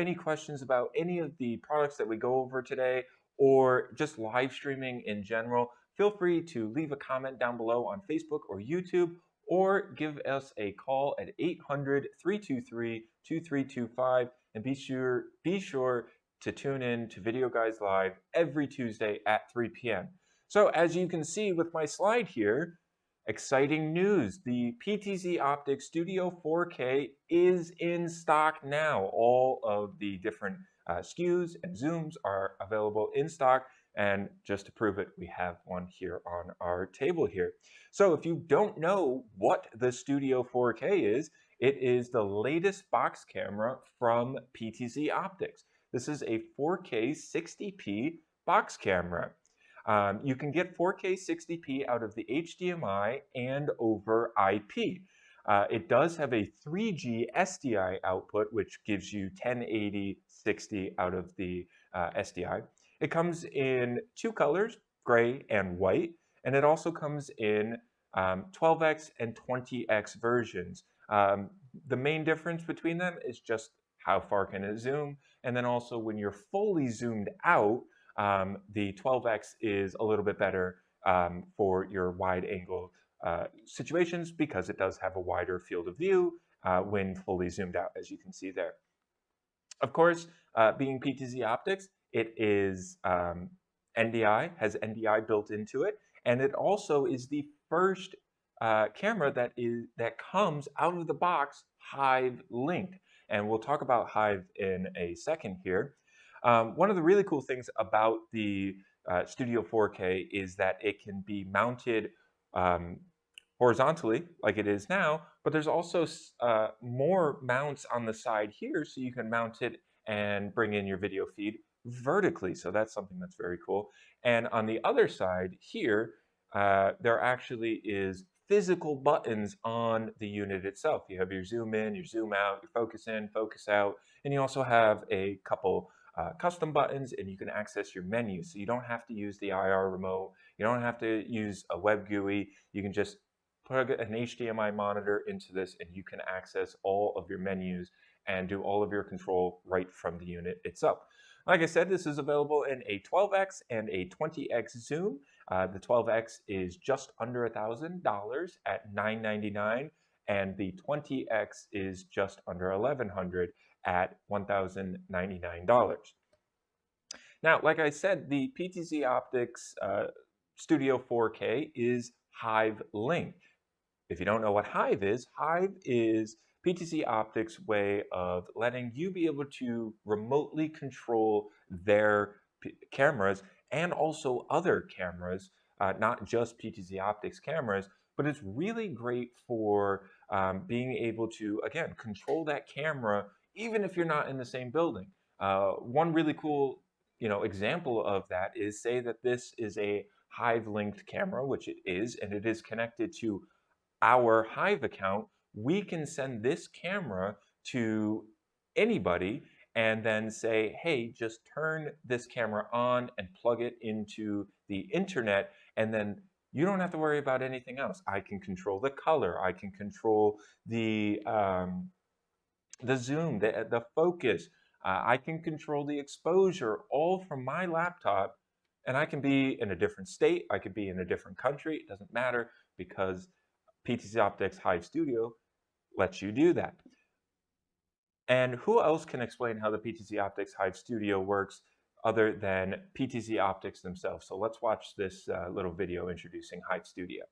Any questions about any of the products that we go over today or just live streaming in general, feel free to leave a comment down below on Facebook or YouTube, or give us a call at 800-323-2325, and be sure to tune in to Videoguys Live every Tuesday at 3 p.m. So as you can see with my slide here, exciting news. The PTZOptics Studio 4K is in stock now. All of the different SKUs and zooms are available in stock. And just to prove it, we have one here on our table here. So if you don't know what the Studio 4K is, it is the latest box camera from PTZOptics. This is a 4K 60p box camera. You can get 4K 60p out of the HDMI and over IP. It does have a 3G SDI output, which gives you 1080 60 out of the SDI. It comes in two colors, gray and white, and it also comes in 12x and 20x versions. The main difference between them is just how far can it zoom, and then also when you're fully zoomed out, the 12x is a little bit better for your wide angle situations, because it does have a wider field of view when fully zoomed out, as you can see there. Of course, being PTZOptics, it is NDI, has NDI built into it, and it also is the first camera that comes out of the box Hive Linked. And we'll talk about Hive in a second here. One of the really cool things about the Studio 4K is that it can be mounted horizontally like it is now, but there's also more mounts on the side here, so you can mount it and bring in your video feed vertically. So that's something that's very cool. And on the other side here, there actually is physical buttons on the unit itself. You have your zoom in, your zoom out, your focus in, focus out, and you also have a couple custom buttons, and you can access your menu. So you don't have to use the IR remote. You don't have to use a web GUI. You can just plug an HDMI monitor into this, and you can access all of your menus and do all of your control right from the unit itself. Like I said, this is available in a 12x and a 20x zoom. The 12x is just under $1,000 at $999, and the 20x is just under $1,100 at $1,099. Now, like I said, the PTZOptics Studio 4K is Hive Linked. If you don't know what Hive is PTZOptics' way of letting you be able to remotely control their cameras and also other cameras, not just PTZOptics cameras, but it's really great for being able to, again, control that camera even if you're not in the same building. One really cool example of that is, say that this is a Hive Linked camera, which it is, and it is connected to our Hive account. We can send this camera to anybody and then say, hey, just turn this camera on and plug it into the internet, and then you don't have to worry about anything else. I can control the color, I can control the zoom, the focus, I can control the exposure, all from my laptop, and I can be in a different state, I could be in a different country, it doesn't matter, because PTZOptics Hive Studio lets you do that. And who else can explain how the PTZOptics Hive Studio works other than PTZOptics themselves? So let's watch this little video introducing Hive Studio.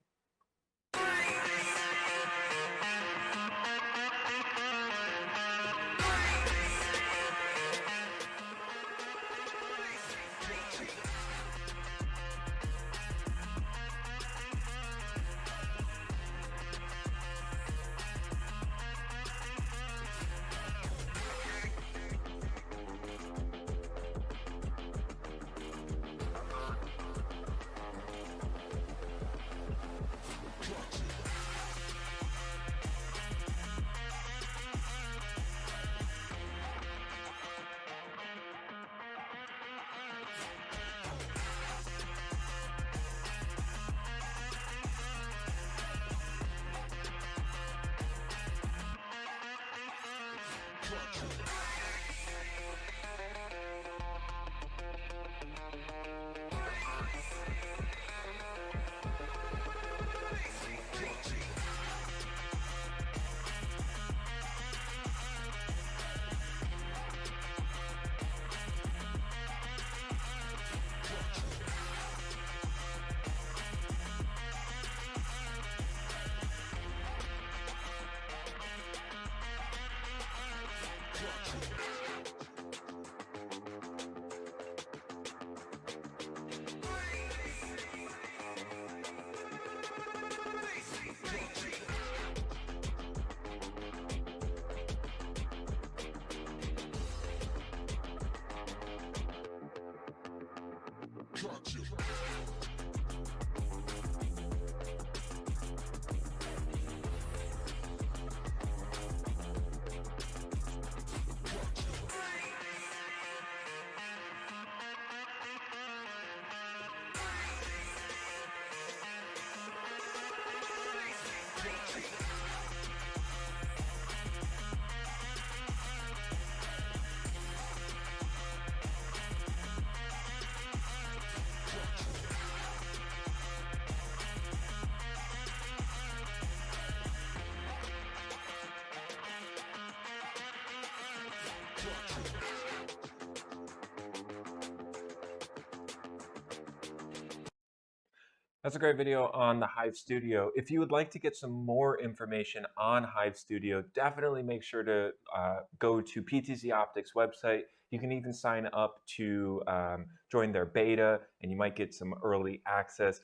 That's a great video on the Hive Studio. If you would like to get some more information on Hive Studio, definitely make sure to go to PTZOptics website. You can even sign up to join their beta, and you might get some early access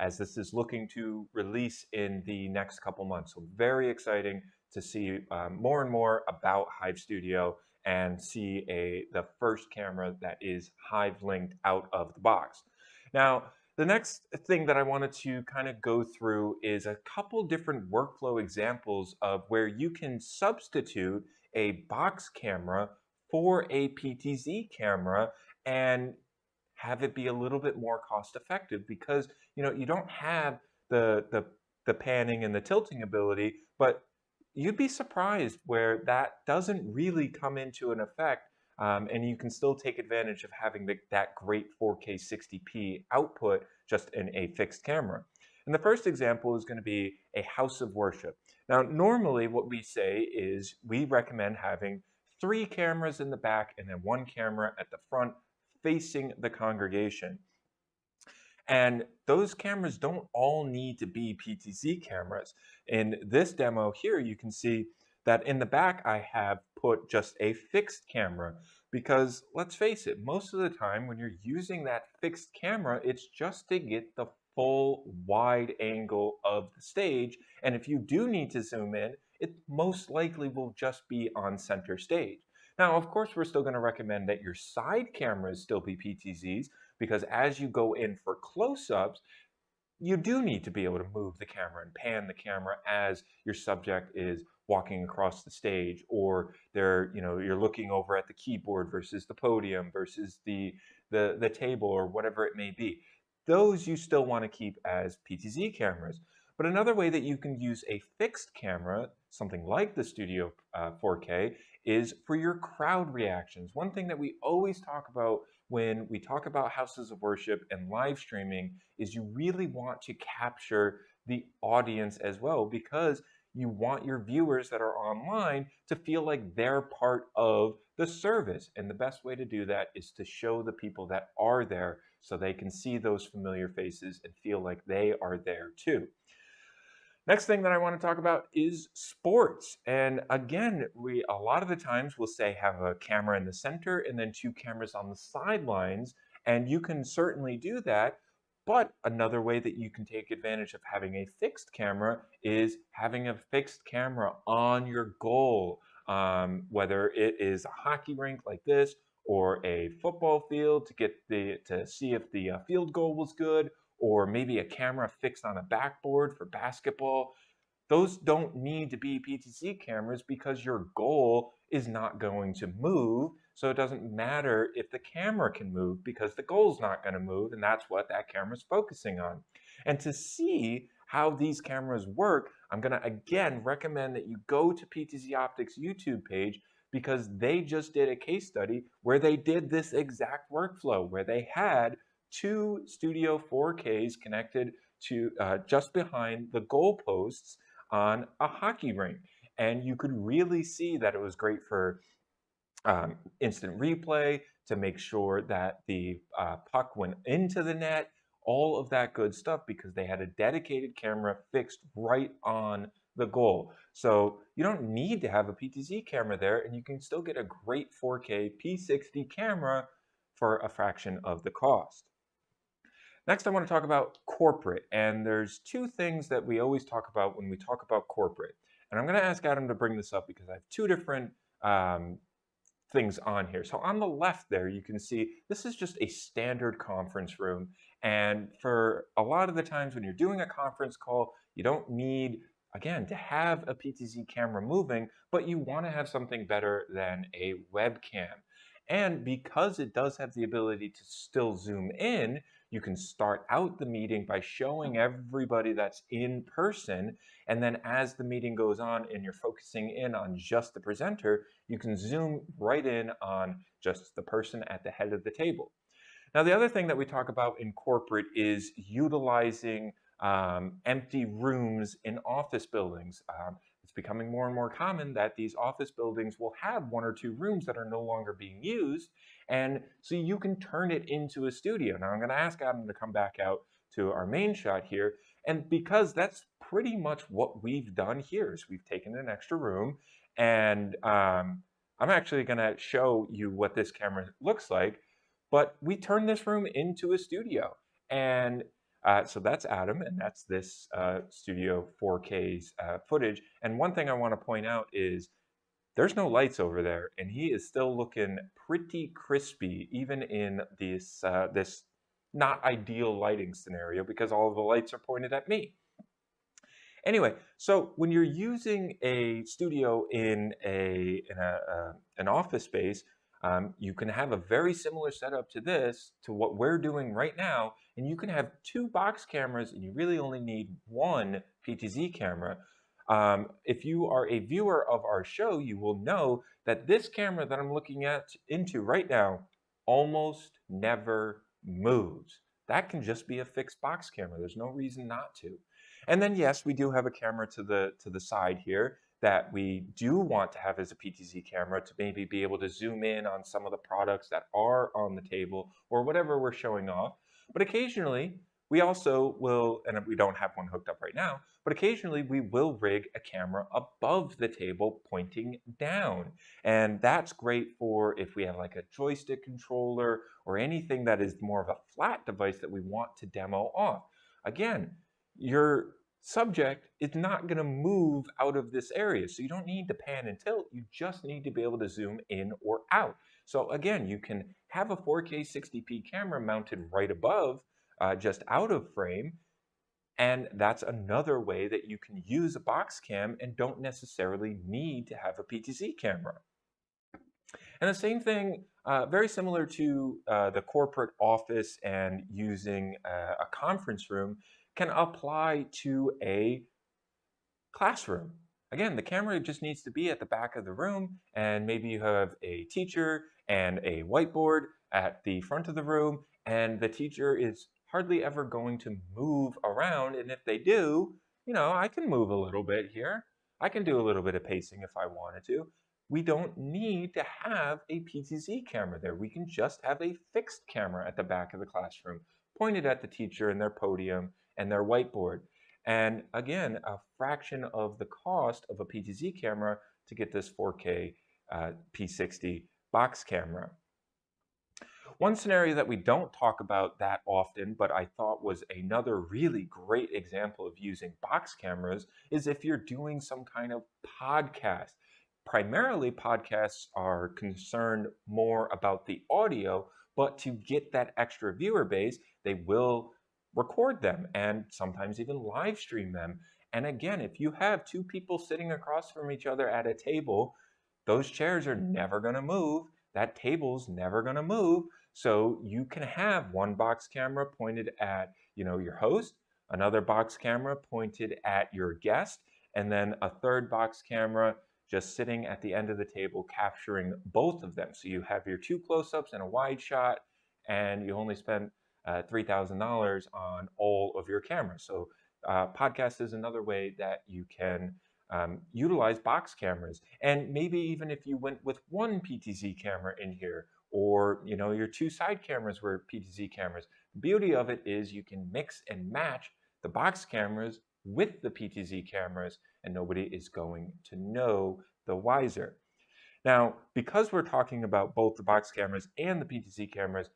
as this is looking to release in the next couple months. So very exciting to see more and more about Hive Studio and see the first camera that is Hive linked out of the box. Now, the next thing that I wanted to kind of go through is a couple different workflow examples of where you can substitute a box camera for a PTZ camera and have it be a little bit more cost effective because you don't have the panning and the tilting ability, but you'd be surprised where that doesn't really come into an effect, and you can still take advantage of having that great 4K 60p output just in a fixed camera. And the first example is going to be a house of worship. Now, normally what we say is we recommend having 3 cameras in the back and then 1 camera at the front facing the congregation. And those cameras don't all need to be PTZ cameras. In this demo here, you can see that in the back, I have put just a fixed camera because let's face it, most of the time when you're using that fixed camera, it's just to get the full wide angle of the stage. And if you do need to zoom in, it most likely will just be on center stage. Now, of course, we're still going to recommend that your side cameras still be PTZs because as you go in for close-ups, you do need to be able to move the camera and pan the camera as your subject is walking across the stage, or you're looking over at the keyboard versus the podium versus the table or whatever it may be. Those you still want to keep as PTZ cameras. But another way that you can use a fixed camera, something like the Studio 4K, is for your crowd reactions. One thing that we always talk about when we talk about houses of worship and live streaming is you really want to capture the audience as well, because you want your viewers that are online to feel like they're part of the service. And the best way to do that is to show the people that are there so they can see those familiar faces and feel like they are there too. Next thing that I want to talk about is sports. And again, a lot of the times we'll say have a camera in the center and then 2 cameras on the sidelines. And you can certainly do that. But another way that you can take advantage of having a fixed camera is having a fixed camera on your goal. Whether it is a hockey rink like this or a football field to see if the field goal was good, or maybe a camera fixed on a backboard for basketball. Those don't need to be PTZ cameras because your goal is not going to move. So it doesn't matter if the camera can move because the goal's not going to move, and that's what that camera's focusing on. And to see how these cameras work, I'm going to again recommend that you go to PTZOptics YouTube page because they just did a case study where they did this exact workflow where they had 2 Studio 4Ks connected to just behind the goalposts on a hockey rink. And you could really see that it was great for instant replay to make sure that the puck went into the net, all of that good stuff because they had a dedicated camera fixed right on the goal. So you don't need to have a PTZ camera there, and you can still get a great 4K P60 camera for a fraction of the cost. Next, I want to talk about corporate, and there's 2 things that we always talk about when we talk about corporate. And I'm going to ask Adam to bring this up because I have 2 different things on here. So on the left there, you can see this is just a standard conference room. And for a lot of the times when you're doing a conference call, you don't need, again, to have a PTZ camera moving, but you want to have something better than a webcam. And because it does have the ability to still zoom in, you can start out the meeting by showing everybody that's in person. And then as the meeting goes on and you're focusing in on just the presenter, you can zoom right in on just the person at the head of the table. Now, the other thing that we talk about in corporate is utilizing empty rooms in office buildings. It's becoming more and more common that these office buildings will have 1 or 2 rooms that are no longer being used. And so you can turn it into a studio. Now I'm going to ask Adam to come back out to our main shot here. And because that's pretty much what we've done here is we've taken an extra room, and I'm actually going to show you what this camera looks like, but we turned this room into a studio. And so that's Adam, and that's this Studio 4K's footage. And one thing I want to point out is there's no lights over there, and he is still looking pretty crispy, even in this this not ideal lighting scenario because all of the lights are pointed at me. Anyway, so when you're using a studio in an office space, you can have a very similar setup to this, to what we're doing right now, and you can have two box cameras, and you really only need one PTZ camera. If you are a viewer of our show, you will know that this camera that I'm looking into right now almost never moves. That can just be a fixed box camera. There's no reason not to. And then yes, we do have a camera to the side here that we do want to have as a PTZ camera to maybe be able to zoom in on some of the products that are on the table or whatever we're showing off. But occasionally we also will, and we don't have one hooked up right now, but occasionally we will rig a camera above the table pointing down. And that's great for if we have like a joystick controller or anything that is more of a flat device that we want to demo off. Again, your subject is not going to move out of this area, so you don't need to pan and tilt. You just need to be able to zoom in or out. So again, you can have a 4K 60p camera mounted right above, just out of frame, and that's another way that you can use a box cam and don't necessarily need to have a PTZ camera. And the same thing, very similar to the corporate office and using a conference room, can apply to a classroom. Again, the camera just needs to be at the back of the room, and maybe you have a teacher and a whiteboard at the front of the room, and the teacher is hardly ever going to move around. And if they do, you know, I can move a little bit here. I can do a little bit of pacing if I wanted to. We don't need to have a PTZ camera there. We can just have a fixed camera at the back of the classroom, pointed at the teacher and their podium and their whiteboard. And again, a fraction of the cost of a PTZ camera to get this 4K P60 box camera. One scenario that we don't talk about that often, but I thought was another really great example of using box cameras, is if you're doing some kind of podcast. Primarily, podcasts are concerned more about the audio, but to get that extra viewer base, they will record them and sometimes even live stream them. And again, if you have two people sitting across from each other at a table, those chairs are never going to move. That table's never going to move. So you can have one box camera pointed at, your host, another box camera pointed at your guest, and then a third box camera just sitting at the end of the table capturing both of them. So you have your two close-ups and a wide shot, and you only spend $3,000 on all of your cameras. So podcast is another way that you can utilize box cameras. And maybe even if you went with one PTZ camera in here, or your two side cameras were PTZ cameras, the beauty of it is you can mix and match the box cameras with the PTZ cameras, and nobody is going to know the wiser. Now, because we're talking about both the box cameras and the PTZ cameras,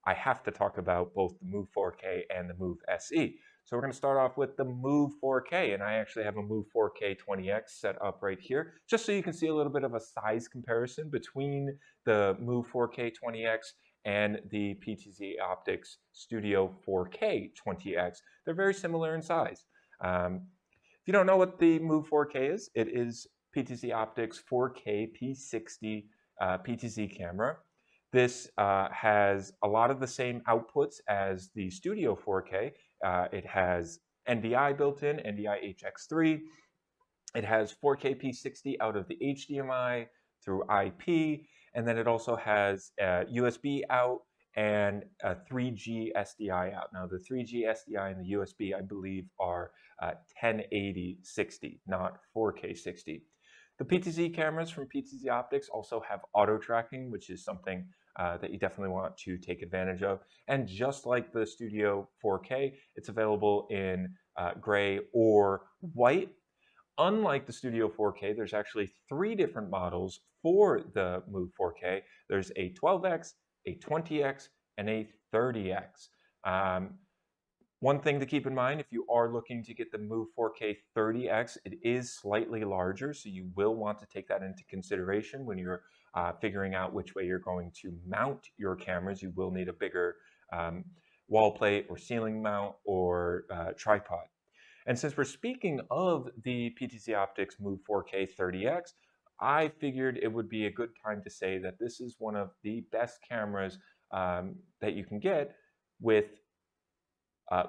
I have to talk about both the Move 4K and the Move SE. So we're going to start off with the Move 4K, and I actually have a Move 4K 20X set up right here, just so you can see a little bit of a size comparison between the Move 4K 20X and the PTZOptics Studio 4K 20X. They're very similar in size. If you don't know what the Move 4K is, it is PTZOptics 4K P60 PTZ camera. This has a lot of the same outputs as the Studio 4K. It has NDI built in, NDI HX3. It has 4K P60 out of the HDMI through IP, and then it also has USB out and a 3G SDI out. Now the 3G SDI and the USB, I believe, are 1080 60, not 4K 60. The PTZ cameras from PTZOptics also have auto tracking, which is something that you definitely want to take advantage of. And just like the Studio 4K, it's available in gray or white. Unlike the Studio 4K, there's actually 3 different models for the Move 4K. There's a 12x, a 20x, and a 30x. One thing to keep in mind, if you are looking to get the Move 4K 30x, it is slightly larger, so you will want to take that into consideration when you're figuring out which way you're going to mount your cameras. You will need a bigger wall plate or ceiling mount or tripod. And since we're speaking of the PTZOptics Move 4K 30x, I figured it would be a good time to say that this is one of the best cameras that you can get with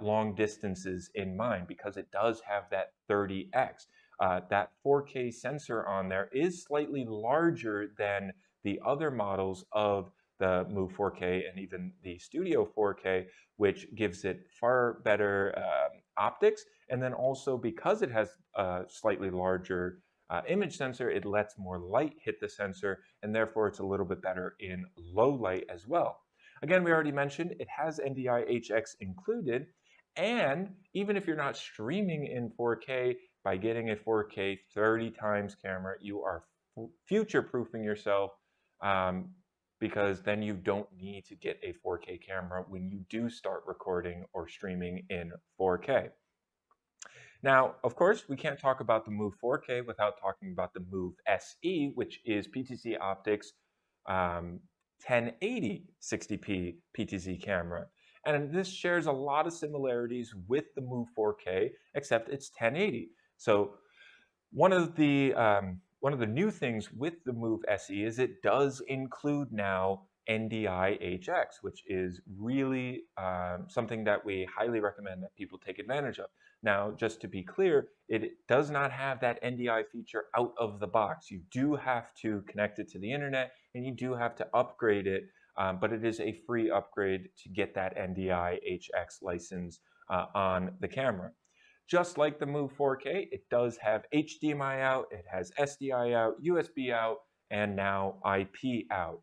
long distances in mind, because it does have that 30x. That 4K sensor on there is slightly larger than the other models of the Move 4K and even the Studio 4K, which gives it far better optics. And then also, because it has a slightly larger image sensor, it lets more light hit the sensor, and therefore it's a little bit better in low light as well. Again, we already mentioned it has NDI-HX included, and even if you're not streaming in 4K, by getting a 4K 30 times camera, you are future-proofing yourself, because then you don't need to get a 4K camera when you do start recording or streaming in 4K. Now, of course, we can't talk about the Move 4K without talking about the Move SE, which is PTZOptics 1080 60p PTZ camera. And this shares a lot of similarities with the Move 4K, except it's 1080. So one of the new things with the Move SE is it does include now NDI-HX, which is really something that we highly recommend that people take advantage of. Now, just to be clear, it does not have that NDI feature out of the box. You do have to connect it to the internet, and you do have to upgrade it, but it is a free upgrade to get that NDI-HX license on the camera. Just like the Move 4K, it does have HDMI out, it has SDI out, USB out, and now IP out.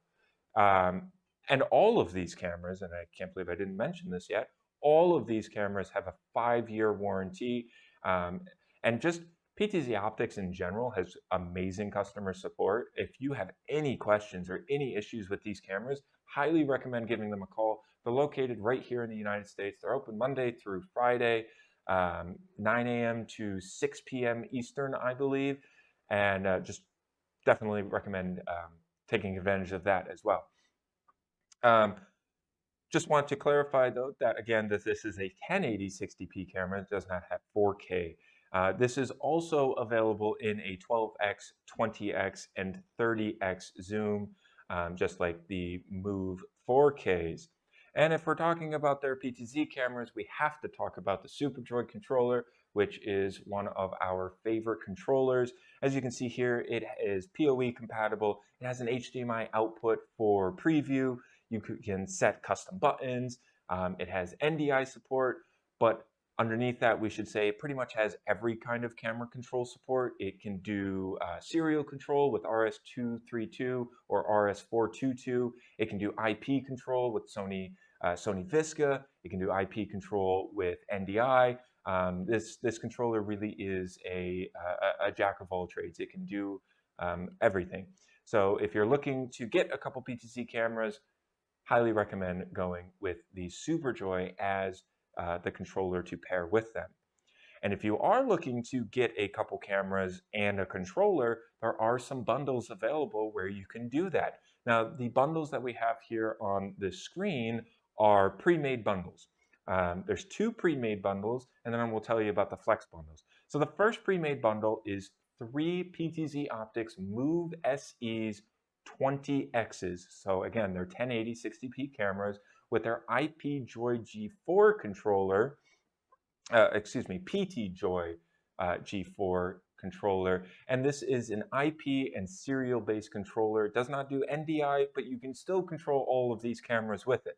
And all of these cameras, and I can't believe I didn't mention this yet, all of these cameras have a 5-year warranty. And just PTZOptics in general has amazing customer support. If you have any questions or any issues with these cameras, highly recommend giving them a call. They're located right here in the United States. They're open Monday through Friday, 9 a.m. to 6 p.m. Eastern, I believe. And just definitely recommend taking advantage of that as well. Just want to clarify, though, that again, this is a 1080 60p camera. It does not have 4K. This is also available in a 12x, 20x, and 30x zoom, just like the Move 4Ks. And if we're talking about their PTZ cameras, we have to talk about the SuperJoy controller, which is one of our favorite controllers. As you can see here, it is PoE compatible. It has an HDMI output for preview. You can set custom buttons. It has NDI support, but underneath that, we should say it pretty much has every kind of camera control support. It can do serial control with RS232 or RS422. It can do IP control with Sony Visca. It can do IP control with NDI. This controller really is a jack of all trades. It can do everything. So if you're looking to get a couple PTZ cameras, highly recommend going with the SuperJoy as the controller to pair with them. And if you are looking to get a couple cameras and a controller, there are some bundles available where you can do that. Now, the bundles that we have here on the screen are pre-made bundles. There's 2 pre-made bundles, and then we'll tell you about the flex bundles. So the first pre-made bundle is 3 PTZOptics Move SE's 20Xs. So again, they're 1080 60p cameras with their IP-Joy G4 controller, PT-Joy G4 controller. And this is an IP and serial-based controller. It does not do NDI, but you can still control all of these cameras with it.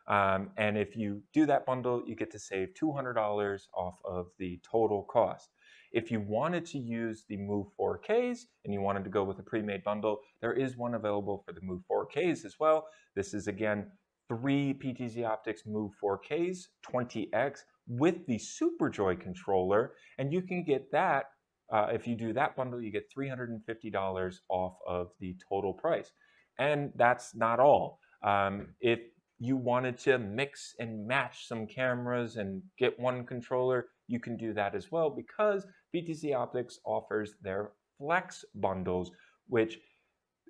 And if you do that bundle, you get to save $200 off of the total cost. If you wanted to use the Move 4Ks and you wanted to go with a pre-made bundle, there is one available for the Move 4Ks as well. This is again 3 PTZOptics Move 4Ks 20X with the SuperJoy controller, and you can get that. If you do that bundle, you get $350 off of the total price. And that's not all. If you wanted to mix and match some cameras and get one controller, you can do that as well, because PTZOptics offers their Flex bundles, which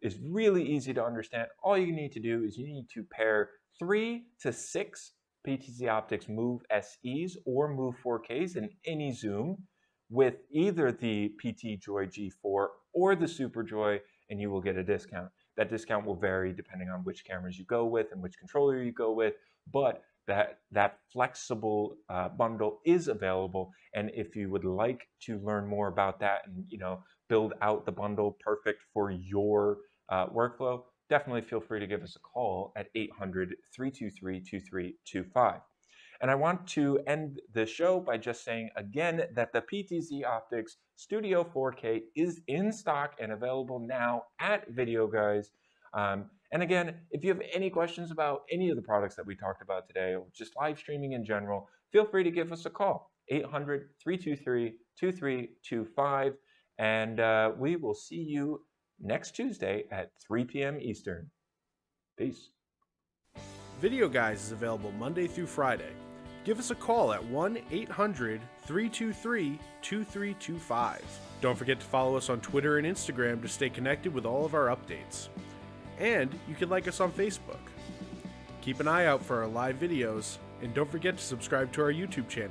is really easy to understand. All you need to do is you need to pair 3 to 6 PTZOptics Move SEs or Move 4Ks in any zoom with either the PT Joy G4 or the SuperJoy, and you will get a discount. That discount will vary depending on which cameras you go with and which controller you go with, but that flexible bundle is available. And if you would like to learn more about that and build out the bundle perfect for your workflow, definitely feel free to give us a call at 800-323-2325. And I want to end the show by just saying again that the PTZOptics Studio 4K is in stock and available now at Videoguys. And again, if you have any questions about any of the products that we talked about today, or just live streaming in general, feel free to give us a call, 800-323-2325. And we will see you next Tuesday at 3 p.m. Eastern. Peace. Videoguys is available Monday through Friday. Give us a call at 1-800-323-2325. Don't forget to follow us on Twitter and Instagram to stay connected with all of our updates. And you can like us on Facebook. Keep an eye out for our live videos, and don't forget to subscribe to our YouTube channel.